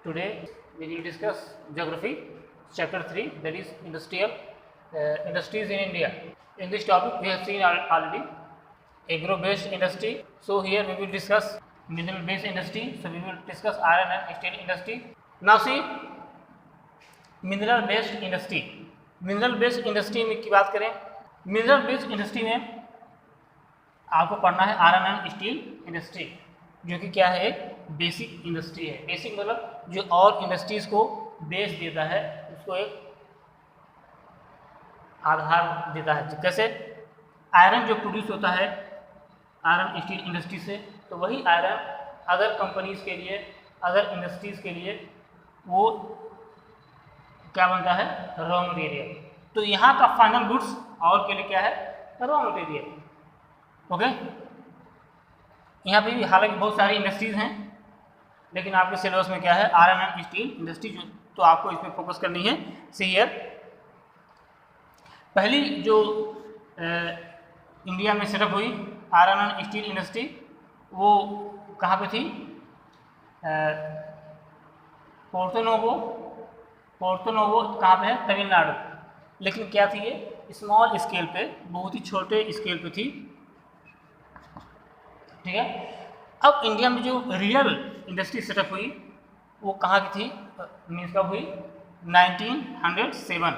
Today we will discuss geography chapter 3, that is industrial industries in India. In this topic we have seen already agro based industry. So here we will discuss mineral based industry. So we will discuss iron and steel industry. Now see mineral based industry. Mineral based industry में की बात करें, mineral based industry में आपको पढ़ना है iron and steel industry, जो कि क्या है, एक बेसिक इंडस्ट्री है. बेसिक मतलब जो और इंडस्ट्रीज को बेस देता है, उसको एक आधार देता है. कैसे आयरन जो प्रोड्यूस होता है आयरन स्टील इंडस्ट्री से, तो वही आयरन अदर कंपनीज के लिए, अदर इंडस्ट्रीज के लिए वो क्या बनता है, रॉ मटेरियल. तो यहाँ का फाइनल गुड्स और के लिए क्या है, रॉ मटेरियल. ओके, यहाँ पे भी हालांकि बहुत सारी इंडस्ट्रीज हैं, लेकिन आपके सिलेबस में क्या है, आयरन एंड स्टील इंडस्ट्री, जो तो आपको इसमें फोकस करनी है. सी हियर, पहली जो इंडिया में सेटअप हुई आयरन एंड स्टील इंडस्ट्री, वो कहाँ पे थी, पोर्तो नोवो कहाँ पे है, तमिलनाडु. लेकिन क्या थी, ये स्मॉल स्केल पे, बहुत ही छोटे स्केल पे थी. ठीक है. अब इंडिया में जो रियल इंडस्ट्री सेटअप हुई वो कहाँ की थी, मीन्स कब हुई, 1907.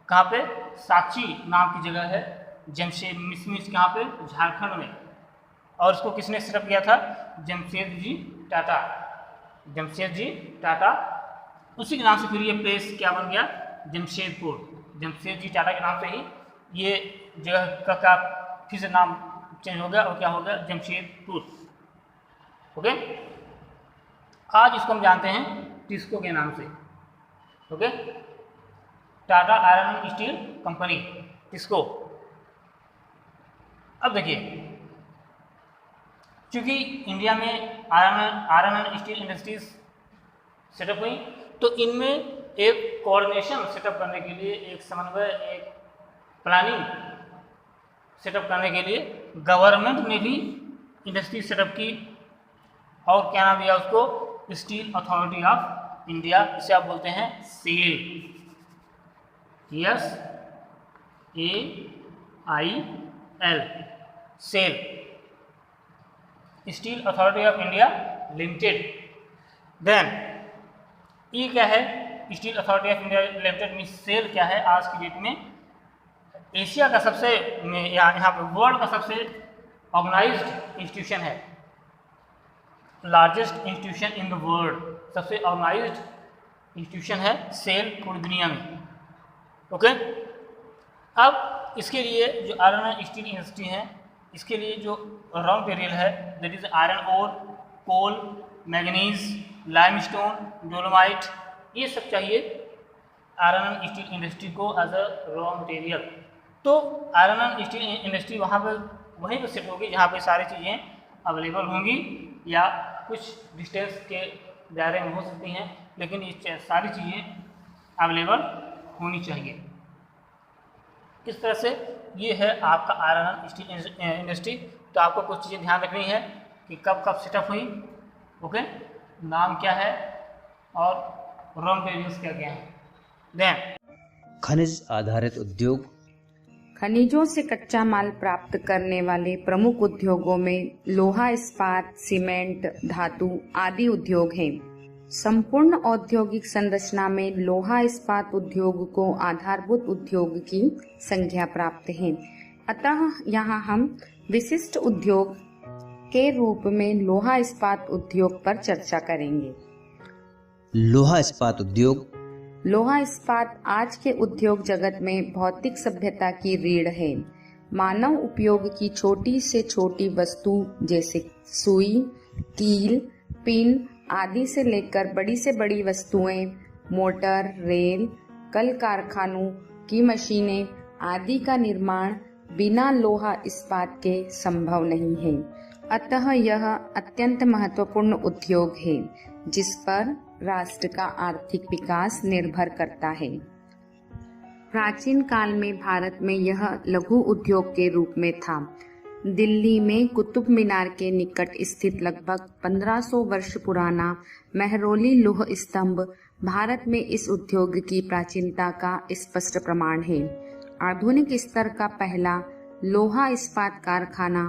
कहाँ पे, सांची नाम की जगह है, जमशेद मिसमिस कहाँ पे, झारखंड में. और इसको किसने सेटअप किया था, जमशेदजी टाटा. उसी के नाम से फिर ये प्लेस क्या बन गया, जमशेदपुर. जमशेदजी टाटा के नाम से ही ये जगह का फिर से नाम चेंज हो गया और क्या हो गया, जमशेदपुर. ओके, आज इसको हम जानते हैं टिस्को के नाम से. Okay, Tata iron and steel company, TISCO. अब देखिए, चूंकि इंडिया में iron and steel industries setup हुई, तो इनमें एक कोऑर्डिनेशन सेटअप करने के लिए, एक समन्वय, एक प्लानिंग सेटअप करने के लिए गवर्नमेंट ने भी इंडस्ट्री सेटअप की. और क्या नाम दिया उसको, स्टील अथॉरिटी ऑफ इंडिया. इसे आप बोलते हैं SAIL, SAIL, SAIL, Steel Authority of India Limited. Then ये क्या है, Steel Authority of India Limited mean SAIL क्या है, आज की डेट में एशिया का सबसे, यहाँ पे वर्ल्ड का सबसे ऑर्गेनाइज्ड इंस्टीट्यूशन है, largest institution in the world, सबसे ऑर्गेनाइज्ड इंस्टीट्यूशन है सेल पूरी दुनिया में. ओके, अब इसके लिए जो आयरन एंड स्टील इंडस्ट्री है, इसके लिए जो रॉ मटेरियल है, that is iron ore, coal, manganese, limestone, dolomite, ये सब चाहिए आयरन एंड स्टील इंडस्ट्री को एज अ रॉ मटेरियल. तो आयरन एंड स्टील इंडस्ट्री वहाँ पर वहीं पर सेट होगी जहाँ पे सारी चीज़ें अवेलेबल होंगी, या कुछ डिस्टेंस के दायरे में हो सकती हैं, लेकिन ये सारी चीज़ें अवेलेबल होनी चाहिए. किस तरह से, ये है आपका आयरन एंड स्टील इंडस्ट्री. तो आपको कुछ चीज़ें ध्यान रखनी है कि कब कब सेटअप हुई. ओके, नाम क्या है और रॉ मटेरियल्स क्या क्या है. देन खनिज आधारित उद्योग, खनिजों से कच्चा माल प्राप्त करने वाले प्रमुख उद्योगों में लोहा, इस्पात, सीमेंट, धातु आदि उद्योग हैं. संपूर्ण औद्योगिक संरचना में लोहा इस्पात उद्योग को आधारभूत उद्योग की संज्ञा प्राप्त है. अतः यहाँ हम विशिष्ट उद्योग के रूप में लोहा इस्पात उद्योग पर चर्चा करेंगे. लोहा इस्पात उद्योग, लोहा इस्पात आज के उद्योग जगत में भौतिक सभ्यता की रीढ़ है. मानव उपयोग की छोटी से छोटी वस्तु जैसे सुई, कील, पिन आदि से लेकर बड़ी से बड़ी वस्तुएं, मोटर, रेल, कल कारखानों की मशीनें आदि का निर्माण बिना लोहा इस्पात के संभव नहीं है. अतः यह अत्यंत महत्वपूर्ण उद्योग है जिस पर राष्ट्र का आर्थिक विकास निर्भर करता है. प्राचीन काल में भारत में यह लघु उद्योग के रूप में था. दिल्ली में कुतुब मीनार के निकट स्थित लगभग 1500 वर्ष पुराना मेहरौली लौह स्तंभ भारत में इस उद्योग की प्राचीनता का स्पष्ट प्रमाण है। आधुनिक स्तर का पहला लोहा इस्पात कारखाना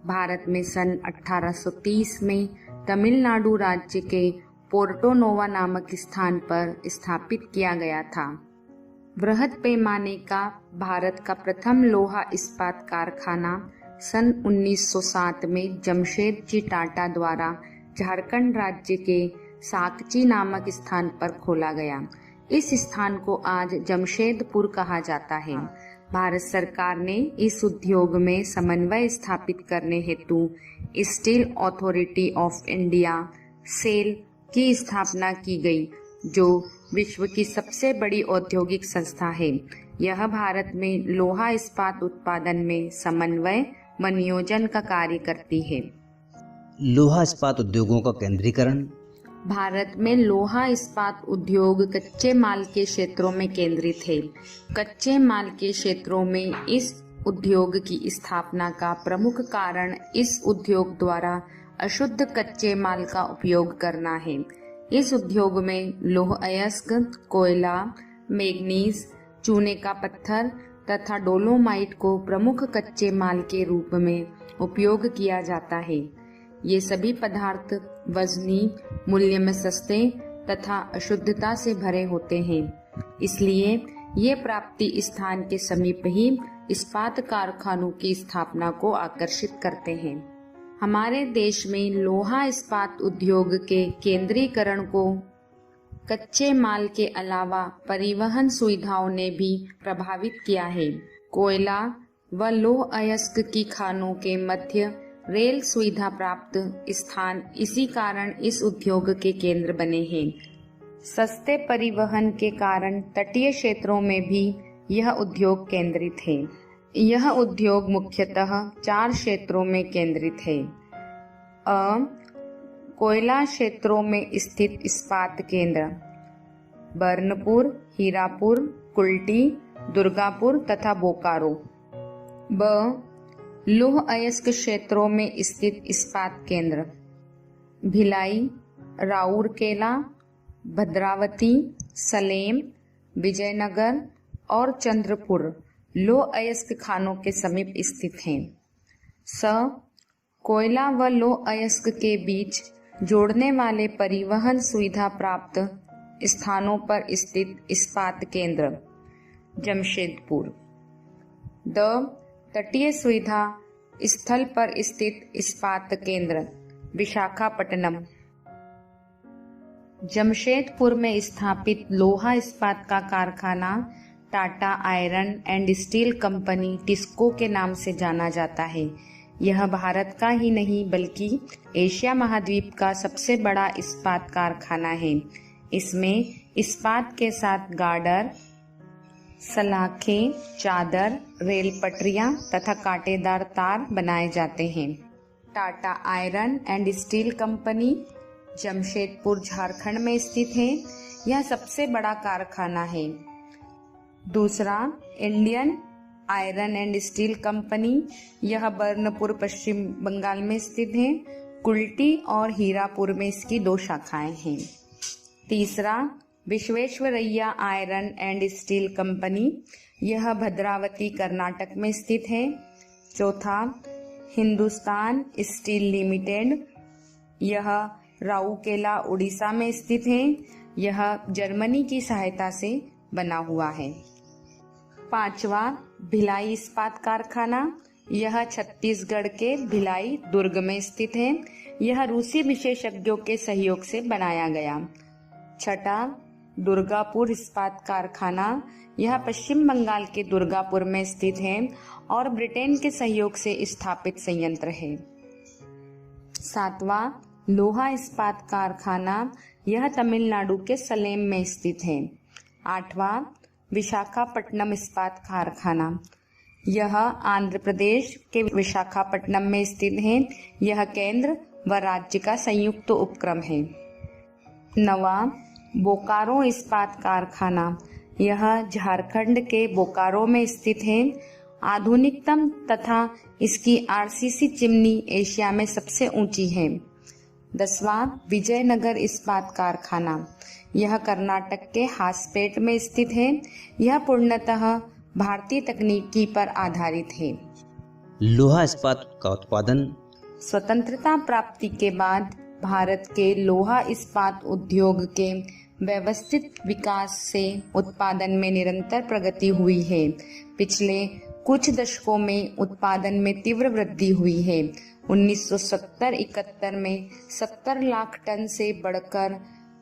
भारत में सन 1830 में तमिलनाडु राज्य के पोर्टो नोवा नामक स्थान पर स्थापित किया गया था। बृहद पैमाने का भारत का प्रथम लोहा इस्पात कारखाना सन 1907 में जमशेदजी टाटा द्वारा झारखंड राज्य के साकची नामक स्थान पर खोला गया। इस स्थान को आज जमशेदपुर कहा जाता है। भारत सरकार ने इस उद्योग में समन्वय स्थापित करने हेतु Steel Authority of India SAIL की स्थापना की गई, जो विश्व की सबसे बड़ी औद्योगिक संस्था है। यह भारत में लोहा इस्पात उत्पादन में समन्वय व नियोजन का कार्य करती है। लोहा इस्पात उद्योगों का केंद्रीकरण। भारत में लोहा इस्पात उद्योग कच्चे माल के क्षेत्रों में केंद्रित है। कच्चे माल के क्षेत्रों में इस उद्योग की स्थापना का प्रमुख कारण इस उद्योग द्वारा अशुद्ध कच्चे माल का उपयोग करना है। इस उद्योग में लौह अयस्क, कोयला, मैग्नीज, चूने का पत्थर तथा डोलोमाइट को प्रमुख कच्चे माल के रूप में उपयोग किया जाता है। ये सभी पदार्थ वजनी, मूल्य में सस्ते तथा अशुद्धता से भरे होते हैं। इसलिए ये प्राप्ति स्थान के समीप ही इस्पात कारखानों की स्थापना को आकर्षित करते हैं। हमारे देश में लोहा इस्पात उद्योग के केंद्रीकरण को कच्चे माल के अलावा परिवहन सुविधाओं ने भी प्रभावित किया है। कोयला व लौह अयस्क की खानों के मध्य रेल सुविधा प्राप्त स्थान इसी कारण इस उद्योग के केंद्र बने हैं। सस्ते परिवहन के कारण तटीय क्षेत्रों में भी यह उद्योग केंद्रित है। यह उद्योग मुख्यतः 4 क्षेत्रों में केंद्रित है। कोयला क्षेत्रों में स्थित इस्पात केंद्र बर्नपुर, हीरापुर, कुल्टी, दुर्गापुर तथा बोकारो। लौह अयस्क क्षेत्रों में स्थित इस्पात केंद्र भिलाई, राउरकेला, भद्रावती, सलेम, विजयनगर और चंद्रपुर लौह अयस्क खानों के समीप स्थित हैं। कोयला व लौह अयस्क के बीच जोड़ने वाले परिवहन सुविधा प्राप्त स्थानों पर स्थित इस्पात केंद्र जमशेदपुर। तटीय सुविधा स्थल पर स्थित इस्पात केंद्र विशाखापट्टनम। जमशेदपुर में स्थापित लोहा इस्पात का कारखाना Tata iron and steel company TISCO के नाम से जाना जाता है। यह भारत का ही नहीं बल्कि एशिया महाद्वीप का सबसे बड़ा इस्पात कारखाना है। इसमें इस्पात के साथ गार्डर, सलाखें, चादर, रेल पटरियां तथा कांटेदार तार बनाए जाते हैं। Tata iron and steel company Jamshedpur Jharkhand में स्थित है। यह सबसे बड़ा कारखाना है। दूसरा, Indian iron and steel company, यह बर्नपुर पश्चिम बंगाल में स्थित है। कुल्टी और हीरापुर में इसकी 2 शाखाएं हैं। तीसरा, Visvesvaraya iron and steel company, यह भद्रावती कर्नाटक में स्थित है। चौथा, हिंदुस्तान स्टील लिमिटेड, यह राउरकेला उड़ीसा में स्थित है। यह जर्मनी की सहायता से बना हुआ है। पांचवा, भिलाई इस्पात कारखाना, यह छत्तीसगढ़ के भिलाई दुर्ग में स्थित है। यह रूसी विशेषज्ञों के सहयोग से बनाया गया। छठा, दुर्गापुर इस्पात कारखाना, यह पश्चिम बंगाल के दुर्गापुर में स्थित है और ब्रिटेन के सहयोग से स्थापित संयंत्र है। सातवां, लोहा इस्पात कारखाना, यह तमिलनाडु के सलेम में स्थित है। आठवां, विशाखापट्टनम इस्पात कारखाना, यह आंध्र प्रदेश के विशाखापट्टनम में स्थित है। यह केंद्र व राज्य का संयुक्त उपक्रम है। नवा, बोकारो इस्पात कारखाना, यह झारखंड के बोकारो में स्थित है आधुनिकतम तथा इसकी आरसीसी चिमनी एशिया में सबसे ऊंची है। 10वां विजयनगर इस्पात कारखाना, यह कर्नाटक के हासपेट में स्थित है। यह पूर्णतः भारतीय तकनीकी पर आधारित है। लोहा इस्पात का उत्पादन। स्वतंत्रता प्राप्ति के बाद भारत के लोहा इस्पात उद्योग के व्यवस्थित विकास से उत्पादन में निरंतर प्रगति हुई है। पिछले कुछ दशकों में उत्पादन में तीव्र वृद्धि हुई है। 1970-71 में 70 लाख टन से बढ़कर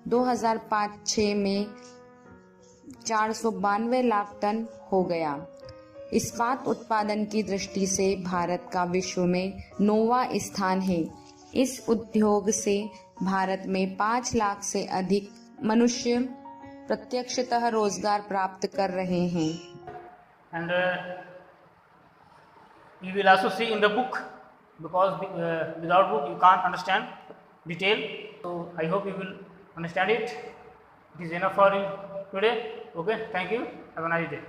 2005-06 में 492 लाख टन हो गया। इस्पात उत्पादन की दृष्टि से भारत का विश्व में 9वां स्थान है। इस उद्योग से भारत में 5 लाख से अधिक मनुष्य प्रत्यक्षतः रोजगार प्राप्त कर रहे हैं। And you will also see in the book, because without book you can't understand detail. So I hope you will understand it. It is enough for you today. Okay, thank you. Have a nice day.